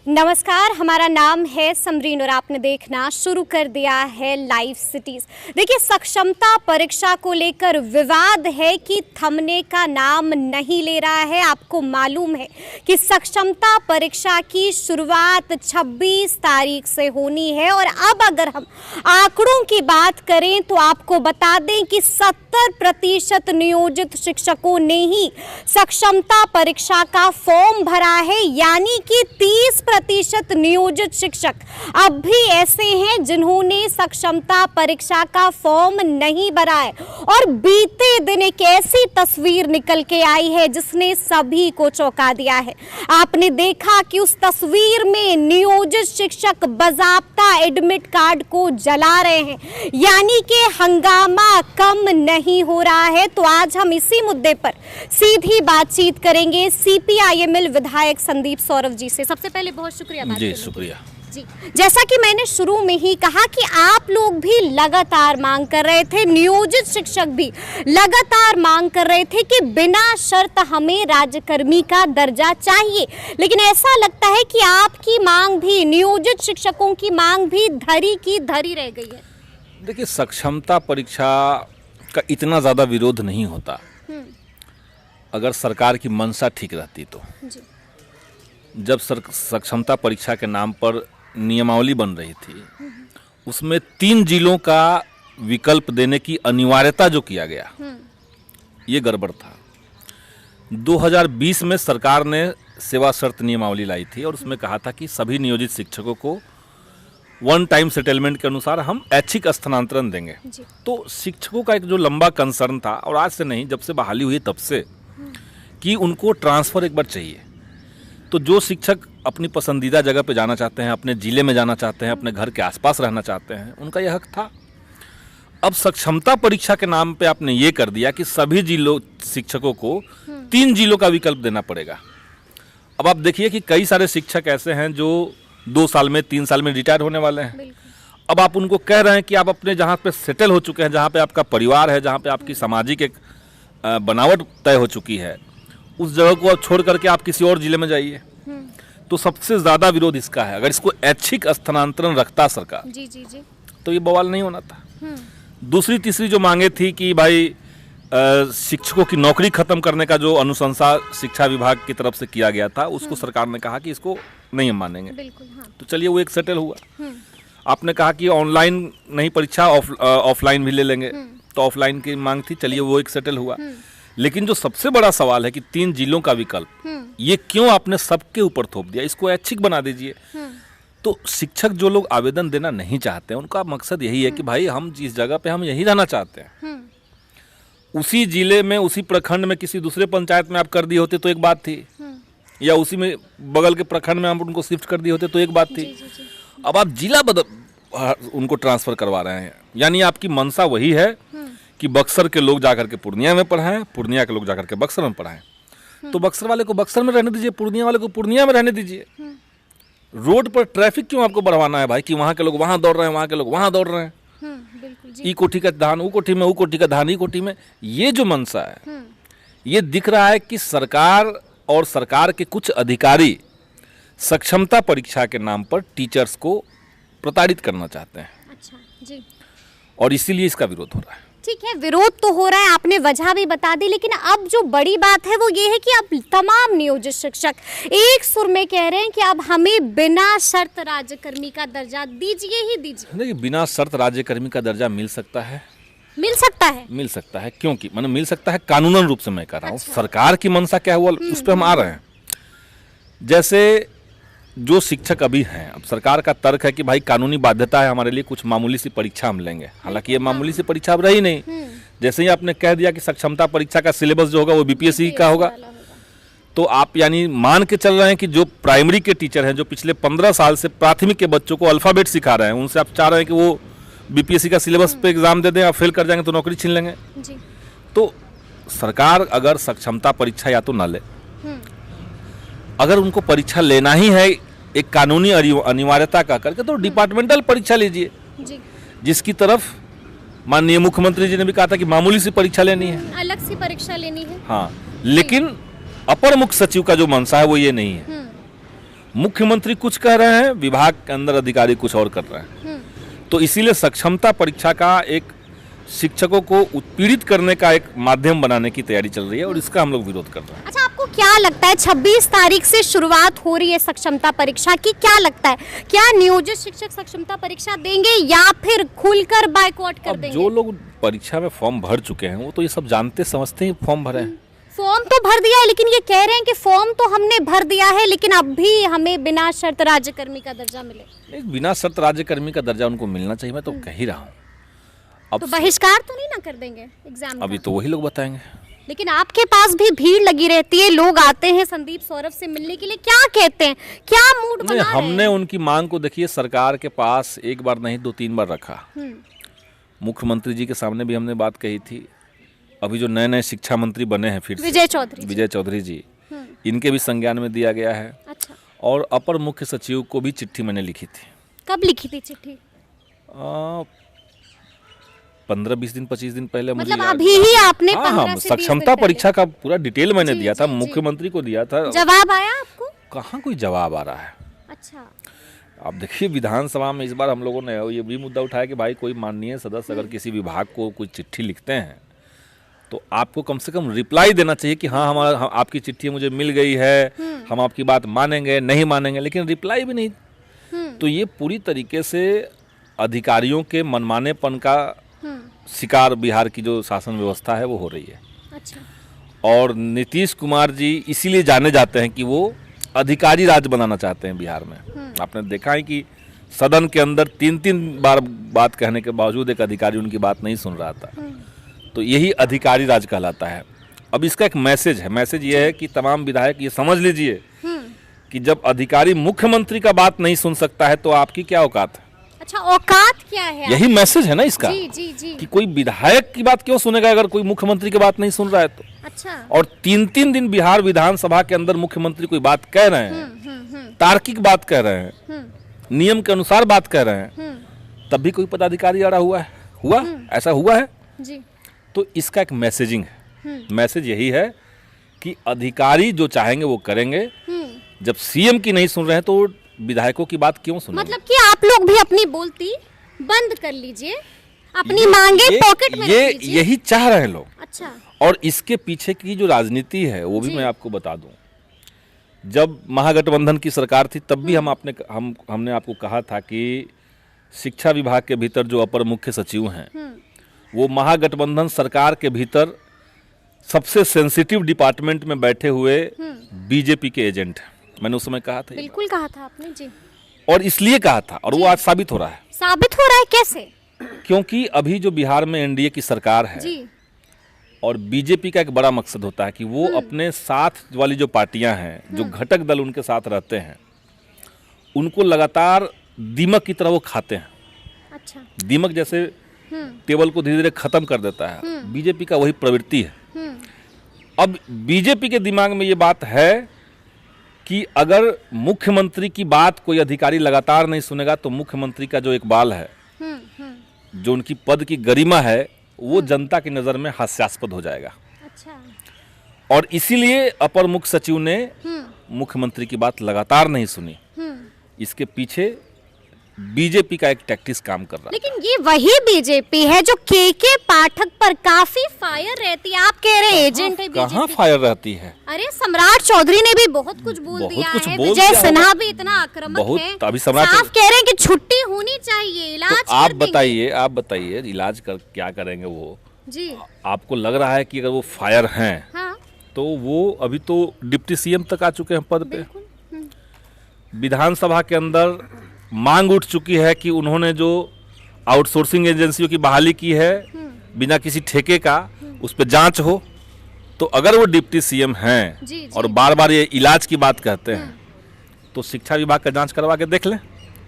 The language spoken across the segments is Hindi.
नमस्कार, हमारा नाम है समरीन और आपने देखना शुरू कर दिया है लाइव सिटीज। देखिए, सक्षमता परीक्षा को लेकर विवाद है कि थमने का नाम नहीं ले रहा है। आपको मालूम है कि सक्षमता परीक्षा की शुरुआत 26 तारीख से होनी है और अब अगर हम आंकड़ों की बात करें तो आपको बता दें कि 70% नियोजित शिक्षकों ने ही सक्षमता परीक्षा का फॉर्म भरा है, यानी कि 30% नियोजित शिक्षक अब भी ऐसे हैं जिन्होंने सक्षमता परीक्षा का फॉर्म नहीं भरा है। और बीते दिन एक ऐसी तस्वीर निकल के आई है जिसने सभी को चौंका दिया है। आपने देखा कि उस तस्वीर में नियोजित शिक्षक बाज़ाब्ता एडमिट कार्ड को जला रहे हैं, यानी कि हंगामा कम नहीं हो रहा है। तो आज हम इसी मुद्दे पर सीधी बातचीत करेंगे CPIML विधायक संदीप सौरव जी से। सबसे पहले बहुत शुक्रिया जी, शुक्रिया जी। जैसा कि मैंने शुरू में ही कहा कि आप लोग भी लगातार मांग कर रहे थे, नियोजित शिक्षक भी लगातार मांग कर रहे थे कि बिना शर्त हमें राज्यकर्मी का दर्जा चाहिए, लेकिन ऐसा लगता है कि आपकी मांग भी, नियोजित शिक्षकों की मांग भी धरी की धरी रह गई है। देखिए, सक्षमता परीक्षा का इतना ज़्यादा विरोध नहीं होता अगर सरकार की मंशा ठीक रहती तो। जी। जब सक्षमता परीक्षा के नाम पर नियमावली बन रही थी, उसमें 3 जिलों का विकल्प देने की अनिवार्यता जो किया गया, ये गड़बड़ था। 2020 में सरकार ने सेवा शर्त नियमावली लाई थी और उसमें कहा था कि सभी नियोजित शिक्षकों को वन टाइम सेटलमेंट के अनुसार हम ऐच्छिक स्थानांतरण देंगे। तो शिक्षकों का एक जो लंबा कंसर्न था, और आज से नहीं, जब से बहाली हुई तब से, कि उनको ट्रांसफ़र एक बार चाहिए। तो जो शिक्षक अपनी पसंदीदा जगह पे जाना चाहते हैं, अपने ज़िले में जाना चाहते हैं, अपने घर के आसपास रहना चाहते हैं, उनका यह हक था। अब सक्षमता परीक्षा के नाम पे आपने ये कर दिया कि सभी जिलों शिक्षकों को 3 जिलों का विकल्प देना पड़ेगा। अब आप देखिए कि कई सारे शिक्षक ऐसे हैं जो 2 साल में, 3 साल में रिटायर होने वाले हैं। अब आप उनको कह रहे हैं कि आप अपने जहाँ पे सेटल हो चुके हैं, जहाँ पे आपका परिवार है, जहाँ पे आपकी सामाजिक एक बनावट तय हो चुकी है, उस जगह को आप छोड़ करके आप किसी और जिले में जाइए। तो सबसे ज़्यादा विरोध इसका है। अगर इसको ऐच्छिक स्थानांतरण रखता सरकार, जी, तो ये बवाल नहीं होना था। दूसरी तीसरी जो मांगे थी कि भाई शिक्षकों की नौकरी खत्म करने का जो अनुशंसा शिक्षा विभाग की तरफ से किया गया था, उसको सरकार ने कहा कि इसको नहीं हम मानेंगे। तो चलिए, वो एक सेटल हुआ। आपने कहा कि ऑनलाइन नहीं परीक्षा, ऑफलाइन भी ले लेंगे, तो ऑफलाइन की मांग थी, चलिए वो एक सेटल हुआ। लेकिन जो सबसे बड़ा सवाल है कि 3 जिलों का विकल्प, ये क्यों आपने सबके ऊपर थोप दिया? इसको ऐच्छिक बना दीजिए। तो शिक्षक जो लोग आवेदन देना नहीं चाहते हैं, उनका मकसद यही है कि भाई हम जिस जगह पे हम यही रहना चाहते हैं, उसी जिले में, उसी प्रखंड में, किसी दूसरे पंचायत में आप कर दिए होते तो एक बात थी, या उसी में बगल के प्रखंड में आप उनको शिफ्ट कर दिए होते तो एक बात थी। अब आप जिला उनको ट्रांसफर करवा रहे हैं, यानी आपकी मंशा वही है कि बक्सर के लोग जाकर के पूर्णिया में पढ़ाएं, पूर्णिया के लोग जाकर के बक्सर में पढ़ाएं। तो बक्सर वाले को बक्सर में रहने दीजिए, पूर्णिया वाले को पूर्णिया में रहने दीजिए। रोड पर ट्रैफिक क्यों आपको बढ़वाना है भाई, कि वहाँ के लोग वहाँ दौड़ रहे हैं, वहाँ के लोग वहाँ दौड़ रहे हैं, ई कोठी का धान ऊ कोठी में, ऊ कोठी का धान ई कोठी में। ये जो मंशा है, ये दिख रहा है कि सरकार और सरकार के कुछ अधिकारी सक्षमता परीक्षा के नाम पर टीचर्स को प्रताड़ित करना चाहते हैं। अच्छा, जी। और इसीलिए इसका विरोध हो रहा है। ठीक है, विरोध तो हो रहा है, आपने वजह भी बता दी, लेकिन अब जो बड़ी बात है वो ये है कि अब तमाम नियोजित शिक्षक एक सुर में कह रहे हैं कि अब हमें बिना शर्त राज्यकर्मी का दर्जा दीजिए ही दीजिए। नहीं, बिना शर्त राज्यकर्मी का दर्जा मिल सकता है, मिल सकता है, मिल सकता है। क्योंकि मैंने मिल सकता है कानूनन रूप से मैं कह रहा हूँ। सरकार की मंशा क्या हुआ, उस पर हम आ रहे हैं। जैसे जो शिक्षक अभी हैं, अब सरकार का तर्क है कि भाई कानूनी बाध्यता है हमारे लिए, कुछ मामूली सी परीक्षा हम लेंगे। हालांकि ये मामूली सी परीक्षा अब रही नहीं। जैसे ही आपने कह दिया कि सक्षमता परीक्षा का सिलेबस जो होगा वो BPSC का होगा, तो आप यानी मान के चल रहे हैं कि जो प्राइमरी के टीचर हैं, जो पिछले 15 साल से प्राथमिक के बच्चों को अल्फ़ाबेट सिखा रहे हैं, उनसे आप चाह रहे हैं कि वो BPSC का सिलेबस पे एग्जाम दे दें, आप फेल कर जाएंगे तो नौकरी छीन लेंगे। तो सरकार अगर सक्षमता परीक्षा या तो ना ले, अगर उनको परीक्षा लेना ही है एक कानूनी अनिवार्यता का करके, तो डिपार्टमेंटल परीक्षा लीजिए, जिसकी तरफ माननीय मुख्यमंत्री जी ने भी कहा था कि मामूली सी परीक्षा लेनी है, अलग सी परीक्षा लेनी है। हाँ, लेकिन अपर मुख्य सचिव का जो मंशा है वो ये नहीं है। मुख्यमंत्री कुछ कह रहे हैं, विभाग के अंदर अधिकारी कुछ और कर रहे हैं। तो इसीलिए सक्षमता परीक्षा का एक शिक्षकों को उत्पीड़ित करने का एक माध्यम बनाने की तैयारी चल रही है और इसका हम लोग विरोध कर रहे हैं। अच्छा, आपको क्या लगता है 26 तारीख से शुरुआत हो रही है सक्षमता परीक्षा की, क्या लगता है क्या नियोजित शिक्षक सक्षमता परीक्षा देंगे या फिर खुलकर बायकॉट कर देंगे? जो लोग परीक्षा में फॉर्म भर चुके हैं वो तो ये सब जानते समझते ही फॉर्म भरे हैं। फॉर्म तो भर दिया है, लेकिन ये कह रहे हैं कि फॉर्म तो हमने भर दिया है लेकिन अब भी हमें बिना शर्त राज्यकर्मी का दर्जा मिले। बिना शर्त राज्यकर्मी का दर्जा उनको मिलना चाहिए, मैं तो कह ही रहा हूँ। अब तो बहिष्कार तो नहीं ना कर देंगे एग्जाम? अभी तो वही लोग बताएंगे। लेकिन आपके पास भी भीड़ लगी रहती है, लोग आते हैं संदीप सौरभ से मिलने के लिए, क्या कहते हैं, क्या मूड बना रहे हैं? हमने उनकी मांग को देखिए सरकार के पास एक बार नहीं 2-3 बार रखा। मुख्यमंत्री जी के सामने भी हमने बात कही थी। अभी जो नए नए शिक्षा मंत्री बने हैं फिर विजय चौधरी जी, इनके भी संज्ञान में दिया गया है। अच्छा। और अपर मुख्य सचिव को भी चिट्ठी मैंने लिखी थी। कब लिखी थी चिट्ठी? 15-20 दिन 25 दिन पहले। मतलब अभी ही आपने? हाँ, सक्षमता परीक्षा का पूरा डिटेल मैंने दिया था, मुख्यमंत्री को दिया था। जवाब आया आपको? कहाँ कोई जवाब आ रहा है। अच्छा। आप देखिए विधानसभा में इस बार हम लोगों ने ये भी मुद्दा उठाया कि भाई कोई माननीय सदस्य अगर किसी विभाग को कोई चिट्ठी लिखते हैं तो आपको कम से कम रिप्लाई देना चाहिए कि हाँ आपकी चिट्ठी मुझे मिल गई है, हम आपकी बात मानेंगे नहीं मानेंगे, लेकिन रिप्लाई भी नहीं। तो ये पूरी तरीके से अधिकारियों के मनमानेपन का शिकार बिहार की जो शासन व्यवस्था है वो हो रही है। अच्छा। और नीतीश कुमार जी इसीलिए जाने जाते हैं कि वो अधिकारी राज बनाना चाहते हैं बिहार में। आपने देखा है कि सदन के अंदर 3-3 बार बात कहने के बावजूद एक अधिकारी उनकी बात नहीं सुन रहा था। तो यही अधिकारी राज कहलाता है। अब इसका एक मैसेज है, मैसेज ये है कि तमाम विधायक ये समझ लीजिए कि जब अधिकारी मुख्यमंत्री का बात नहीं सुन सकता है तो आपकी क्या औकात है। अच्छा, औकात क्या है? यही मैसेज है ना इसका। जी। कि कोई विधायक की बात क्यों सुनेगा अगर कोई मुख्यमंत्री की बात नहीं सुन रहा है तो। अच्छा। और 3-3 दिन बिहार विधानसभा के अंदर मुख्यमंत्री कोई बात कह रहे हैं, तार्किक बात कह रहे हैं, नियम के अनुसार बात कह रहे हैं, तब भी कोई पदाधिकारी अड़ा हुआ है। ऐसा हुआ है जी। तो इसका एक मैसेजिंग है। मैसेज यही है कि अधिकारी जो चाहेंगे वो करेंगे। जब सीएम की नहीं सुन रहे हैं तो विधायकों की बात क्यों सुनेंगे? मतलब कि आप लोग भी अपनी बोलती बंद कर लीजिए, अपनी मांगे पॉकेट में रख लीजिए। यही चाह रहे हैं लोग। अच्छा। और इसके पीछे की जो राजनीति है वो भी मैं आपको बता दूं। जब महागठबंधन की सरकार थी तब भी हमने आपको कहा था कि शिक्षा विभाग के भीतर जो अपर मुख्य सचिव हैं वो महागठबंधन सरकार के भीतर सबसे सेंसिटिव डिपार्टमेंट में बैठे हुए बीजेपी के एजेंट हैं। मैंने उस समय कहा था। बिल्कुल कहा था आपने जी। और इसलिए कहा था और वो आज साबित हो रहा है। साबित हो रहा है कैसे? क्योंकि अभी जो बिहार में एनडीए की सरकार है जी। और बीजेपी का एक बड़ा मकसद होता है कि वो अपने साथ वाली जो पार्टियां हैं, जो घटक दल उनके साथ रहते हैं, उनको लगातार दीमक की तरह वो खाते हैं। अच्छा। दीमक जैसे टेबल को धीरे धीरे खत्म कर देता है, बीजेपी का वही प्रवृत्ति है। अब बीजेपी के दिमाग में ये बात है कि अगर मुख्यमंत्री की बात कोई अधिकारी लगातार नहीं सुनेगा तो मुख्यमंत्री का जो इकबाल है, जो उनकी पद की गरिमा है, वो जनता की नजर में हास्यास्पद हो जाएगा। अच्छा। और इसीलिए अपर मुख्य सचिव ने मुख्यमंत्री की बात लगातार नहीं सुनी। इसके पीछे बीजेपी का एक टैक्टिक्स काम कर रहा है। लेकिन ये वही बीजेपी है जो के पाठक पर काफी फायर रहती है। आप कह रहे हैं एजेंट है बीजेपी। कहाँ फायर रहती है? अरे सम्राट चौधरी ने भी बहुत कुछ बोल दिया है। विजय सिन्हा भी इतना आक्रामक है। अभी सम्राट साफ कह रहे हैं कि छुट्टी होनी चाहिए, इलाज तो आप बताइए इलाज कर क्या करेंगे वो जी? आपको लग रहा है कि अगर वो फायर हैं हाँ? तो वो अभी तो डिप्टी सीएम तक आ चुके हैं पद पे। विधानसभा के अंदर मांग उठ चुकी है कि उन्होंने जो आउटसोर्सिंग एजेंसियों की बहाली की है बिना किसी ठेके का, उस पर जांच हो। तो अगर वो डिप्टी सीएम हैं और बार बार ये इलाज की बात कहते हैं तो शिक्षा विभाग का जांच करवा के देख लें।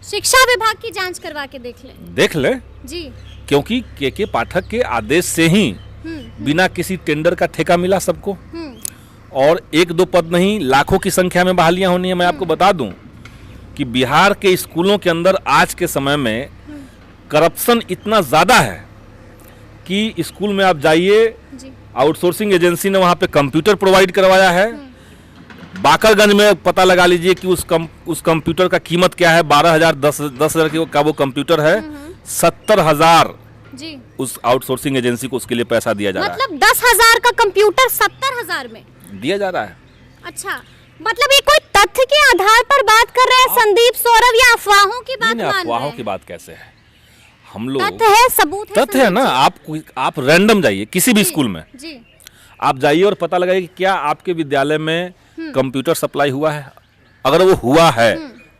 शिक्षा विभाग की जांच करवा के देख ले जी। क्योंकि के पाठक के आदेश से ही बिना किसी टेंडर का ठेका मिला सबको। और 1-2 पद नहीं, लाखों की संख्या में बहालियां होनी है। मैं आपको बता दूं कि बिहार के स्कूलों के अंदर आज के समय में करप्शन इतना ज़्यादा है कि स्कूल में आप जाइए, आउटसोर्सिंग एजेंसी ने वहाँ पे कंप्यूटर प्रोवाइड करवाया है, बाकरगंज में पता लगा लीजिए कि उस कंप्यूटर का कीमत क्या है, 12,000 10,000 का वो कंप्यूटर है, 70,000 जी उस आउटसोर्सिंग एजेंसी को उसके लिए पैसा दिया जा रहा है। मतलब 10,000 का कंप्यूटर 70,000 में दिया जा रहा है। अच्छा, मतलब ये कोई तथ्य के आधार पर बात कर रहे हैं संदीप सौरभ या अफवाहों की बात मान रहे हैं? अफवाहों की बात कैसे है, हम लोग तथ्य है, सबूत है, तथ्य है ना। आप रैंडम जाइए किसी भी स्कूल में जी, आप जाइए और पता लगाइए कि क्या आपके विद्यालय में कंप्यूटर सप्लाई हुआ है। अगर वो हुआ है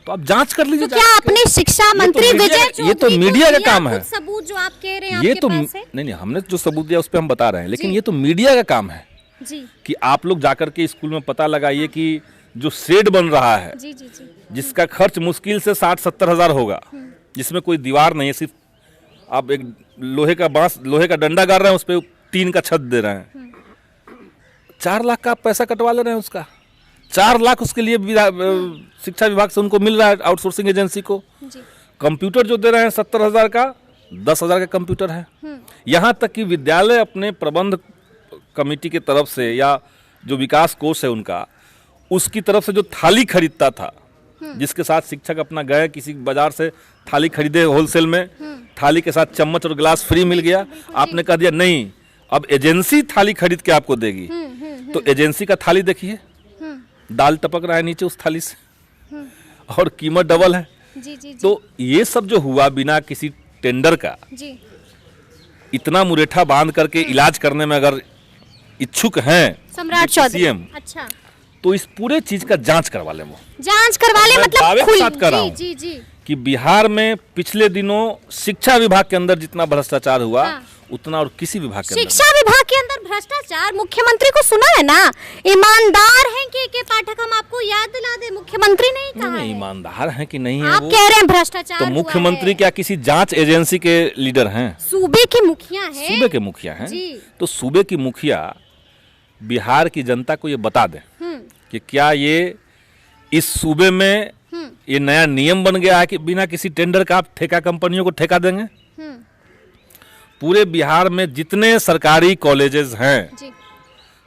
तो आप जांच कर लीजिए। तो क्या अपने शिक्षा मंत्री विजय चौधरी ये तो मीडिया का काम है। सबूत जो आप कह रहे हैं ये आपके तो पास है? नहीं, हमने जो सबूत दिया उस पर हम बता रहे हैं, लेकिन ये तो मीडिया का काम है जी कि आप लोग जाकर के स्कूल में पता लगाइए कि जो शेड बन रहा है, जी जी जी, जिसका खर्च मुश्किल से 60-70 हजार होगा, जिसमें कोई दीवार नहीं है, सिर्फ आप एक लोहे का डंडा गाड़ रहे हैं, उस पर टीन का छत दे रहे हैं, 4 लाख का आप पैसा कटवा ले रहे हैं उसका। 4 लाख उसके लिए शिक्षा विभाग से उनको मिल रहा है, आउटसोर्सिंग एजेंसी को। जी। कंप्यूटर जो दे रहे हैं 70,000 का, 10,000 का कंप्यूटर है। यहाँ तक कि विद्यालय अपने प्रबंध कमेटी की तरफ से या जो विकास कोष है उनका, उसकी तरफ से जो थाली खरीदता था, जिसके साथ शिक्षक अपना गए किसी बाजार से थाली खरीदे होलसेल में, थाली के साथ चम्मच और गिलास फ्री मिल गया, आपने कह दिया नहीं अब एजेंसी थाली खरीद के आपको देगी। तो एजेंसी का थाली देखिए, दाल टपक रहा है नीचे उस थाली से और कीमत डबल है। जी, जी, जी। तो ये सब जो हुआ बिना किसी टेंडर का, जी। इतना मुरेठा बांध करके इलाज करने में अगर इच्छुक हैं सम्राट चौधरी, सीएम, अच्छा, तो इस पूरे चीज का जांच करवा ले, वो जांच करवा ले, मतलब दावे के साथ कर रहा हूं जी जी कि बिहार में पिछले दिनों शिक्षा विभाग के अंदर जितना भ्रष्टाचार हुआ, हाँ। उतना और किसी विभाग के अंदर शिक्षा विभाग के अंदर भ्रष्टाचार, मुख्यमंत्री को सुना है ना, ईमानदार हैं के पाठक, हम आपको याद दिला दे, मुख्यमंत्री ने कहा नहीं, है। ईमानदार हैं कि नहीं है आप वो, कह रहे हैं भ्रष्टाचार तो हुआ मुख्यमंत्री है। क्या किसी जांच एजेंसी के लीडर हैं? सूबे के मुखिया हैं, सूबे के मुखिया हैं। जी। तो सूबे की मुखिया बिहार की जनता को ये बता दें कि क्या ये इस सूबे में ये नया नियम बन गया है कि बिना किसी टेंडर का आप ठेका कंपनियों को ठेका देंगे? पूरे बिहार में जितने सरकारी कॉलेजेस हैं, जी।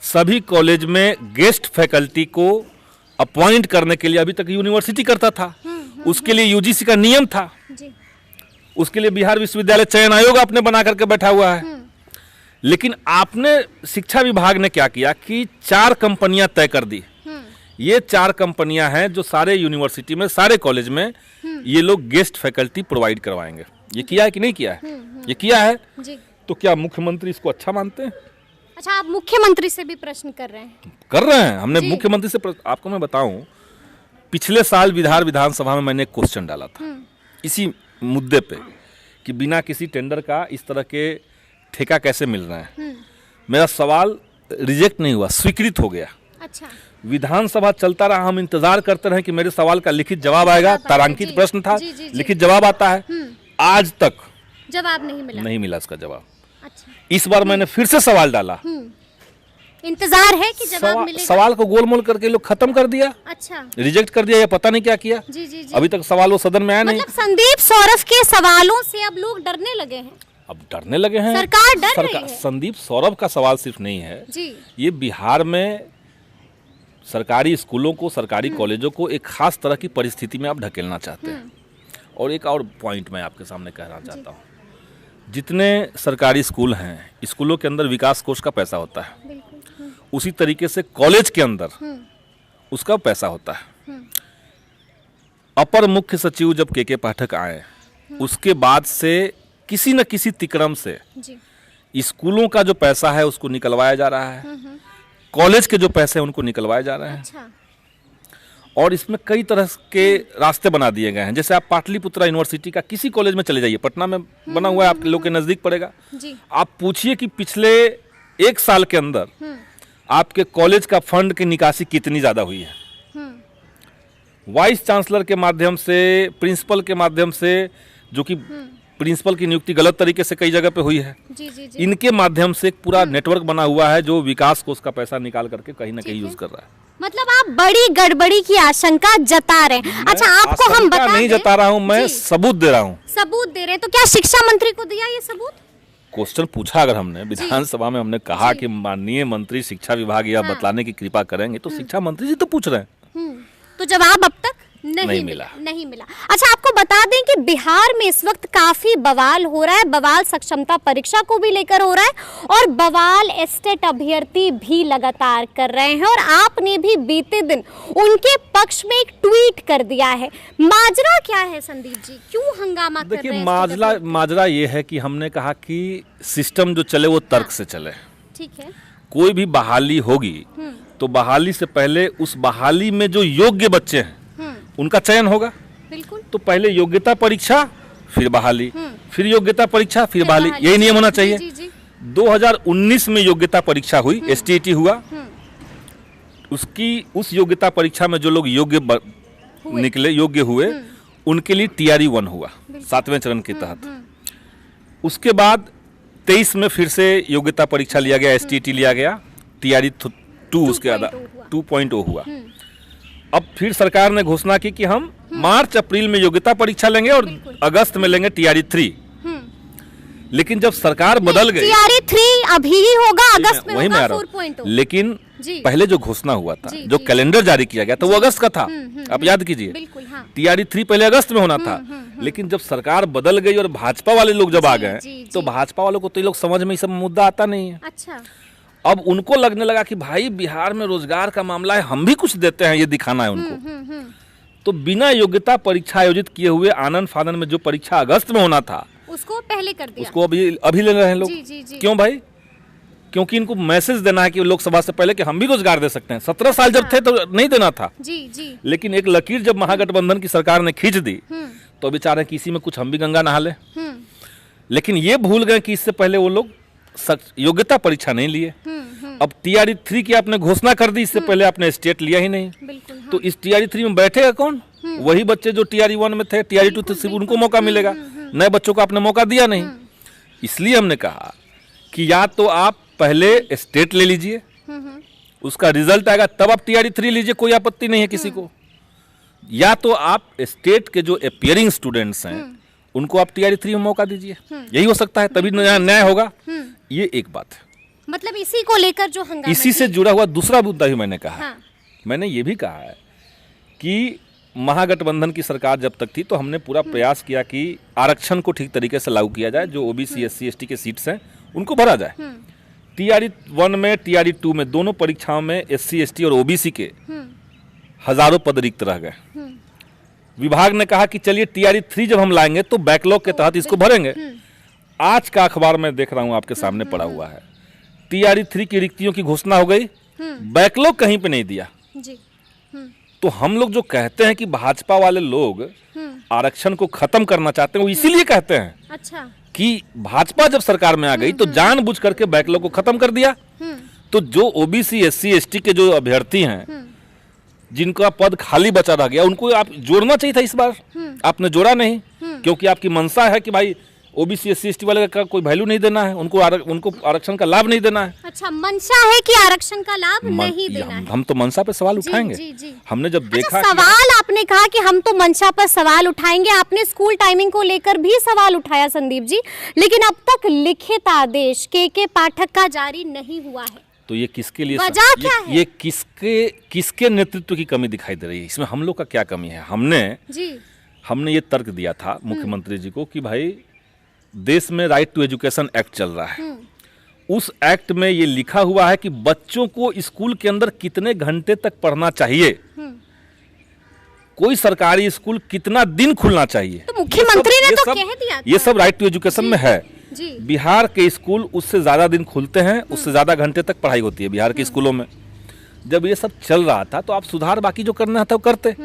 सभी कॉलेज में गेस्ट फैकल्टी को अपॉइंट करने के लिए अभी तक यूनिवर्सिटी करता था, उसके लिए यूजीसी का नियम था, जी। उसके लिए बिहार विश्वविद्यालय चयन आयोग आपने बना करके बैठा हुआ है। लेकिन आपने शिक्षा विभाग ने क्या किया कि 4 कंपनियां तय कर दी। ये 4 कंपनियां हैं जो सारे यूनिवर्सिटी में, सारे कॉलेज में ये लोग गेस्ट फैकल्टी प्रोवाइड करवाएंगे। ये किया है कि नहीं किया है? ये किया है। जी। तो क्या मुख्यमंत्री इसको अच्छा मानते हैं? अच्छा, आप मुख्यमंत्री से भी प्रश्न कर रहे हैं? कर रहे हैं। हमने मुख्यमंत्री से आपको मैं बताऊं, पिछले साल विधानसभा में मैंने एक क्वेश्चन डाला था इसी मुद्दे पे कि बिना किसी टेंडर का इस तरह के ठेका कैसे मिल रहे हैं। मेरा सवाल रिजेक्ट नहीं हुआ, स्वीकृत हो गया। अच्छा। विधानसभा चलता रहा, हम इंतजार करते रहे कि मेरे सवाल का लिखित जवाब आएगा। तारांकित प्रश्न था, लिखित जवाब आता है। आज तक जवाब नहीं मिला इसका जवाब। अच्छा। इस बार मैंने फिर से सवाल डाला, इंतजार है कि जवाब मिलेगा। सवाल को गोलमोल करके लोग खत्म कर दिया। अच्छा। रिजेक्ट कर दिया या पता नहीं क्या किया। जी, जी, जी। अभी तक सवाल वो सदन में आया नहीं। मतलब संदीप सौरभ के सवालों से अब लोग डरने लगे हैं। अब डरने लगे हैं, सरकार डर रही है। संदीप सौरभ का सवाल सिर्फ नहीं है जी। ये बिहार में सरकारी स्कूलों को, सरकारी कॉलेजों को एक खास तरह की परिस्थिति में आप ढकेलना चाहते हैं। और एक और पॉइंट मैं आपके सामने कहना चाहता हूँ, जितने सरकारी स्कूल हैं, स्कूलों के अंदर विकास कोष का पैसा होता है, उसी तरीके से कॉलेज के अंदर उसका पैसा होता है। अपर मुख्य सचिव जब के पाठक आए, उसके बाद से किसी न किसी तिक्रम से स्कूलों का जो पैसा है उसको निकलवाया जा रहा है, कॉलेज के जो पैसे हैं उनको निकलवाए जा रहे हैं। अच्छा। और इसमें कई तरह के रास्ते बना दिए गए हैं। जैसे आप पाटलिपुत्रा यूनिवर्सिटी का किसी कॉलेज में चले जाइए, पटना में बना हुआ है, आपके लोग के नजदीक पड़ेगा। जी। आप पूछिए कि पिछले 1 साल के अंदर आपके कॉलेज का फंड की निकासी कितनी ज्यादा हुई है। वाइस चांसलर के माध्यम से, प्रिंसिपल के माध्यम से, जो कि प्रिंसिपल की नियुक्ति गलत तरीके से कई जगह पे हुई है। जी, जी, जी। इनके माध्यम से एक पूरा नेटवर्क बना हुआ है जो विकास को उसका पैसा निकाल करके कहीं ना कहीं यूज कर रहा है। मतलब आप बड़ी गड़बड़ी की आशंका जता रहे हैं। अच्छा, आपको हम बता नहीं जता रहा हूं, मैं सबूत दे रहा हूं। सबूत दे रहे हैं, तो क्या शिक्षा मंत्री को दिया ये सबूत? क्वेश्चन पूछा अगर हमने विधानसभा में, हमने कहा कि माननीय मंत्री शिक्षा विभाग यह बतलाने की कृपा करेंगे, तो शिक्षा मंत्री जी तो पूछ रहे हैं, तो जवाब अब तक नहीं मिला। अच्छा, आपको बता दें कि बिहार में इस वक्त काफी बवाल हो रहा है। बवाल सक्षमता परीक्षा को भी लेकर हो रहा है और बवाल एस्टेट अभ्यर्थी भी लगातार कर रहे हैं। और आपने भी बीते दिन उनके पक्ष में एक ट्वीट कर दिया है। माजरा क्या है संदीप जी, क्यों हंगामा कर रहे हैं? देखिए, माजरा ये है कि हमने कहा कि सिस्टम जो चले वो तर्क से चले। ठीक है। कोई भी बहाली होगी तो बहाली से पहले उस बहाली में जो योग्य बच्चे हैं उनका चयन होगा। बिल्कुल। तो पहले योग्यता परीक्षा, फिर बहाली, फिर योग्यता परीक्षा, फिर बहाली, यही नियम होना चाहिए। 2019 में योग्यता परीक्षा हुई, एसटीईटी हुआ। उस योग्यता परीक्षा में जो लोग योग्य निकले, योग्य हुए, उनके लिए टीआरई 1 हुआ 7वें चरण के तहत। उसके बाद 23 में फिर से योग्यता परीक्षा लिया गया, एसटीईटी लिया गया, टीआरई 2 उसके बाद 2.0 हुआ। अब फिर सरकार ने घोषणा की कि हम मार्च अप्रैल में योग्यता परीक्षा लेंगे और अगस्त में लेंगे टीआरई 3। लेकिन जब सरकार बदल गई, टीआरई 3 अभी ही होगा, अगस्त में होगा 4.0। लेकिन पहले जो घोषणा हुआ था, जो कैलेंडर जारी किया गया था, वो अगस्त का था। आप याद कीजिए, टीआरई 3 पहले अगस्त में होना था। लेकिन जब सरकार बदल गई और भाजपा वाले लोग जब आ गए, तो भाजपा वालों को तो ये लोग समझ में ये सब मुद्दा आता नहीं है। अच्छा। अब उनको लगने लगा कि भाई बिहार में रोजगार का मामला है, हम भी कुछ देते हैं, ये दिखाना है उनको। तो बिना योग्यता परीक्षा आयोजित किए हुए आनन फानन में जो परीक्षा अगस्त में होना था, उसको पहले कर दिया, उसको अभी ले रहे हैं लोग। क्यों भाई? क्योंकि इनको मैसेज देना है कि लोकसभा से पहले कि हम भी रोजगार दे सकते हैं। 17 साल जब थे तो नहीं देना था। लेकिन एक लकीर जब महागठबंधन की सरकार ने खींच दी, तो बेचारे कि इसी में कुछ हम भी गंगा नहा ले। लेकिन ये भूल गए कि इससे पहले वो लोग योग्यता परीक्षा नहीं लिए। अब टीआरई 3 की आपने घोषणा कर दी, इससे पहले आपने स्टेट लिया ही नहीं। हाँ। तो इस टीआरई 3 में बैठेगा कौन? वही बच्चे जो टीआरई 1 में थे, टीआरई 2 थे, सिर्फ उनको मौका मिलेगा। नए बच्चों को आपने मौका दिया नहीं। इसलिए हमने कहा कि या तो आप पहले स्टेट ले लीजिए, उसका रिजल्ट आएगा तब आप टीआरई 3 लीजिए, कोई आपत्ति नहीं है किसी को। या तो आप स्टेट के जो अपीयरिंग स्टूडेंट्स हैं उनको आप टीआरई 3 में मौका दीजिए, यही हो सकता है, तभी न्याय होगा। ये एक बात है। मतलब इसी को लेकर जो हंगामा, इसी से जुड़ा हुआ दूसरा मुद्दा भी मैंने कहा। हाँ। मैंने ये भी कहा है कि महागठबंधन की सरकार जब तक थी तो हमने पूरा प्रयास किया कि आरक्षण को ठीक तरीके से लागू किया जाए, जो ओबीसी एससी एसटी के सीट्स हैं उनको भरा जाए। टीआरई 1 में, टीआरई 2 में, दोनों परीक्षाओं में एससी एसटी और ओबीसी के हजारों पद रिक्त रह गए। विभाग ने कहा कि चलिए टीआरई 3 जब हम लाएंगे तो बैकलॉग के तहत इसको भरेंगे। आज का अखबार में देख रहा हूं आपके सामने पड़ा हुआ है, टीआरई 3 की रिक्तियों की घोषणा हो गई, बैकलॉग कहीं पे नहीं दिया। तो हम लोग जो कहते हैं कि भाजपा वाले लोग आरक्षण को खत्म करना चाहते हैं, वो इसीलिए कहते हैं। अच्छा। कि भाजपा जब सरकार में आ गई तो जानबूझ करके बैकलॉग को खत्म कर दिया। तो जो ओबीसी एससी एसटी के जो अभ्यर्थी हैं, जिनका पद खाली बचा रह गया, उनको आप जोड़ना चाहिए था इस बार। आपने जोड़ा नहीं, क्योंकि आपकी मंशा है कि भाई ओबीसी एससी एसटी वाले का कोई वैल्यू नहीं देना है, उनको आरक्षण का लाभ नहीं देना है। अच्छा, मंशा है कि आरक्षण का लाभ नहीं देना है। हम तो मंशा पे सवाल उठाएंगे। जी। हमने जब देखा सवाल आपने कहा कि हम तो मंशा पर सवाल उठाएंगे, आपने स्कूल टाइमिंग को लेकर भी सवाल उठाया संदीप जी, लेकिन अब तक लिखित आदेश के पाठक का जारी नहीं हुआ है। तो ये किसके लिए, वजह क्या है? ये किसके नेतृत्व की कमी दिखाई दे रही है? इसमें हम लोग का क्या कमी है? हमने ये तर्क दिया था मुख्यमंत्री जी को कि भाई देश में राइट टू एजुकेशन एक्ट चल रहा है, उस एक्ट में ये लिखा हुआ है कि बच्चों को स्कूल के अंदर कितने घंटे तक पढ़ना चाहिए, कोई सरकारी स्कूल कितना दिन खुलना चाहिए। तो मुख्यमंत्री ने तो कह दिया था। ये सब राइट टू एजुकेशन में है। बिहार के स्कूल उससे ज्यादा दिन खुलते हैं, उससे ज्यादा घंटे तक पढ़ाई होती है बिहार के स्कूलों में। जब ये सब चल रहा था तो आप सुधार बाकी जो करना था वो करते।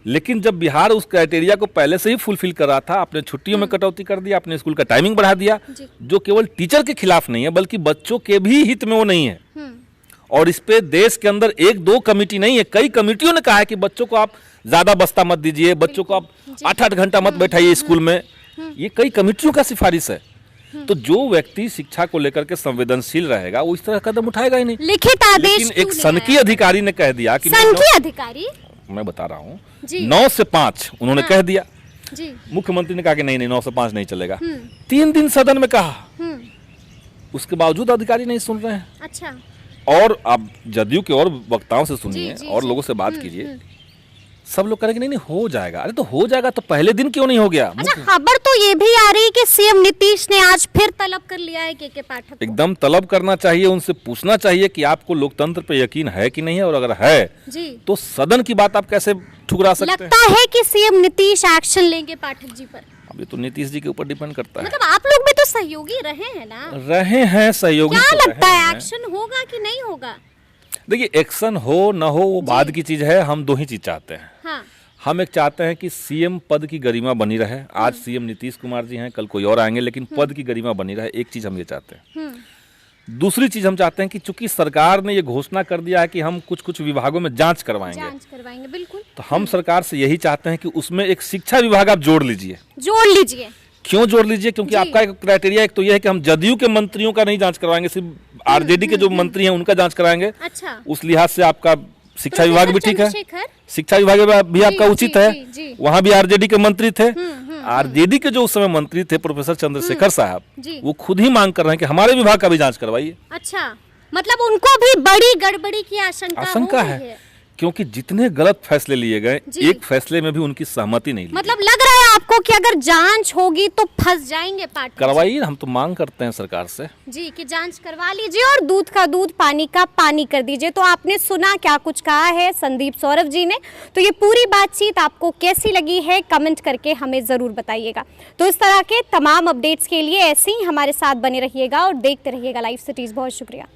लेकिन जब बिहार उस क्राइटेरिया को पहले से ही फुलफिल कर रहा था, आपने छुट्टियों में कटौती कर दिया, आपने स्कूल का टाइमिंग बढ़ा दिया, जो केवल टीचर के खिलाफ नहीं है बल्कि बच्चों के भी हित में वो नहीं है। और इस पे देश के अंदर 1-2 कमेटी नहीं है, कई कमेटियों ने कहा है कि बच्चों को आप ज्यादा बस्ता मत दीजिए, बच्चों को आप 8-8 घंटा मत बैठाइए स्कूल में। ये कई कमेटियों का सिफारिश है। तो जो व्यक्ति शिक्षा को लेकर के संवेदनशील रहेगा वो इस तरह कदम उठाएगा ही नहीं। लिखित आदेश, लेकिन एक सनकी अधिकारी ने कह दिया कि सनकी अधिकारी, मैं बता रहा हूँ, 9 से 5 उन्होंने कह दिया। मुख्यमंत्री ने कहा कि नहीं 9 से 5 नहीं चलेगा। 3 दिन सदन में कहा उसके बावजूद अधिकारी नहीं सुन रहे हैं। अच्छा। और आप जदयू के और वक्ताओं से सुनिए जी, और जी। लोगों से बात कीजिए, सब लोग कहेंगे नहीं नहीं हो जाएगा। अरे तो हो जाएगा तो पहले दिन क्यों नहीं हो गया? अच्छा, खबर तो ये भी आ रही है कि सीएम नीतीश ने आज फिर तलब कर लिया है के पाठक को। एकदम तलब करना चाहिए, उनसे पूछना चाहिए कि आपको लोकतंत्र पे यकीन है कि नहीं है, और अगर है जी तो सदन की बात आप कैसे ठुकरा सकते हैं? लगता है कि सीएम नीतीश एक्शन लेंगे पाठक जी पर। अब ये तो नीतीश जी के ऊपर डिपेंड करता है। मतलब आप लोग भी तो सहयोगी रहे हैं ना? रहे हैं सहयोगी। क्या तो लगता रहे है हैं। एक्शन होगा कि नहीं होगा? देखिए, एक्शन हो न हो वो बाद की चीज है। हम दो ही चीज चाहते हैं। हाँ। हम एक चाहते हैं कि सीएम पद की गरिमा बनी रहे। आज सीएम नीतीश कुमार जी हैं, कल कोई और आएंगे, लेकिन पद की गरिमा बनी रहे। एक चीज हम ये चाहते हैं। दूसरी चीज हम चाहते हैं कि चूंकि सरकार ने ये घोषणा कर दिया है कि हम कुछ कुछ विभागों में जांच करवाएंगे, बिल्कुल। तो हम सरकार से यही चाहते हैं कि उसमें एक शिक्षा विभाग आप जोड़ लीजिए। क्यों जोड़ लीजिए? क्योंकि आपका एक क्राइटेरिया एक तो ये है कि हम जदयू के मंत्रियों का नहीं जांच करवाएंगे, सिर्फ आरजेडी के जो मंत्री हैं उनका जांच कराएंगे। अच्छा। उस लिहाज से आपका शिक्षा विभाग भी ठीक है, शिक्षा विभाग भी आपका उचित है। वहां भी आरजेडी के मंत्री थे। आरजेडी के जो उस समय मंत्री थे प्रोफेसर चंद्रशेखर साहब, वो खुद ही मांग कर रहे हैं कि हमारे विभाग का भी जांच करवाइए। अच्छा, मतलब उनको भी बड़ी गड़बड़ी की आशंका है, क्योंकि जितने गलत फैसले लिए गए, एक फैसले में भी उनकी सहमति नहीं ली। मतलब लग रहा है आपको कि अगर जांच होगी तो फंस जाएंगे पार्टी? करवाइए, हम तो मांग करते हैं सरकार से जी कि जांच करवा लीजिए और दूध का दूध पानी का पानी कर दीजिए। तो आपने सुना क्या कुछ कहा है संदीप सौरभ जी ने। तो ये पूरी बातचीत आपको कैसी लगी है कमेंट करके हमें जरूर बताइएगा। तो इस तरह के तमाम अपडेट्स के लिए ऐसे ही हमारे साथ बने रहिएगा और देखते रहिएगा लाइव सिटीज। बहुत शुक्रिया।